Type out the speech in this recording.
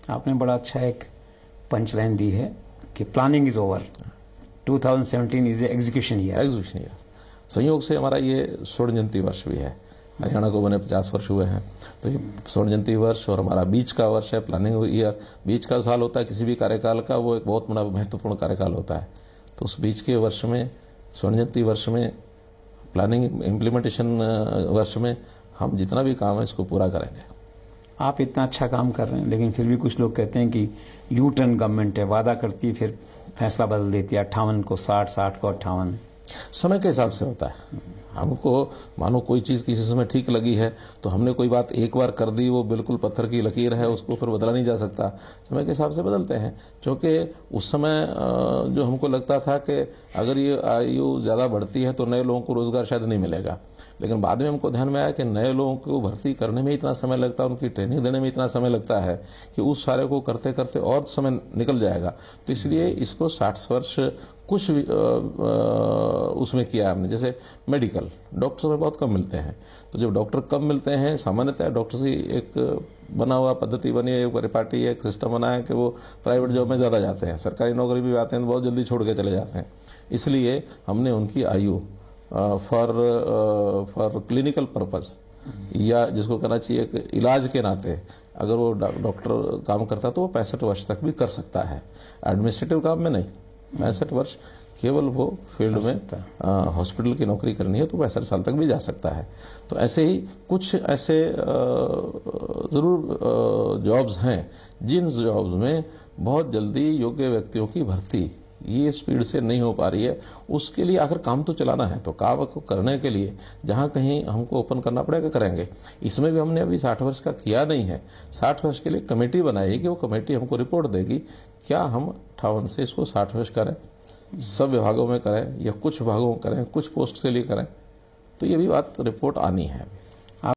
आपने बड़ा अच्छा एक पंच लाइन दी है कि planning is over, 2017 is execution year. संयोग से हमारा ये स्वर्ण जयंती वर्ष भी है। हरियाणा को बने 50 वर्ष हुए हैं, तो ये स्वर्ण जयंती वर्ष और हमारा बीच का वर्ष है, प्लानिंग ईयर। बीच का साल होता है किसी भी कार्यकाल का, वो एक बहुत बड़ा महत्वपूर्ण कार्यकाल होता है। तो उस बीच के वर्ष में, स्वर्ण जयंती वर्ष में, प्लानिंग इम्प्लीमेंटेशन वर्ष में हम जितना भी काम है इसको पूरा करेंगे। आप इतना अच्छा काम कर रहे हैं, लेकिन फिर भी कुछ लोग कहते हैं कि यू टर्न गवर्नमेंट है, वादा करती है फिर फैसला बदल देती है, 58 को 60, 60 को 58। समय के हिसाब से होता है। हमको मानो कोई चीज़ किसी समय ठीक लगी है तो हमने कोई बात एक बार कर दी, वो बिल्कुल पत्थर की लकीर है, उसको फिर बदला नहीं जा सकता। समय के हिसाब से बदलते हैं, क्योंकि उस समय जो हमको लगता था कि अगर ये आयु ज़्यादा बढ़ती है तो नए लोगों को रोज़गार शायद नहीं मिलेगा, लेकिन बाद में हमको ध्यान में आया कि नए लोगों को भर्ती करने में इतना समय लगता है, उनकी ट्रेनिंग देने में इतना समय लगता है कि उस सारे को करते करते और समय निकल जाएगा। तो इसलिए इसको 60 वर्ष कुछ उसमें किया हमने। जैसे मेडिकल, डॉक्टर में बहुत कम मिलते हैं, तो जब डॉक्टर कम मिलते हैं, सामान्यतः डॉक्टर की एक बना हुआ पद्धति बनी है, एक परिपाटी, एक सिस्टम बना है कि वो प्राइवेट जॉब में ज़्यादा जाते हैं, सरकारी नौकरी भी आते हैं तो बहुत जल्दी छोड़ के चले जाते हैं। इसलिए हमने उनकी आयु फॉर क्लिनिकल पर्पस, या जिसको कहना चाहिए कि इलाज के नाते, अगर वो डॉक्टर काम करता है तो वो 65 वर्ष तक भी कर सकता है। एडमिनिस्ट्रेटिव काम में नहीं, 65 वर्ष केवल वो फील्ड में हॉस्पिटल की नौकरी करनी है तो 65 साल तक भी जा सकता है। तो ऐसे ही कुछ ऐसे ज़रूर जॉब्स हैं जिन जॉब्स में बहुत जल्दी योग्य व्यक्तियों की भर्ती ये स्पीड से नहीं हो पा रही है। उसके लिए आखिर काम तो चलाना है, तो काम को करने के लिए जहाँ कहीं हमको ओपन करना पड़ेगा करेंगे। इसमें भी हमने अभी 60 वर्ष का किया नहीं है। 60 वर्ष के लिए कमेटी बनाई कि वो कमेटी हमको रिपोर्ट देगी क्या हम 58 से इसको 60 वर्ष करें, सब विभागों में करें या कुछ विभागों में करें, कुछ पोस्ट के लिए करें। तो ये भी बात रिपोर्ट आनी है।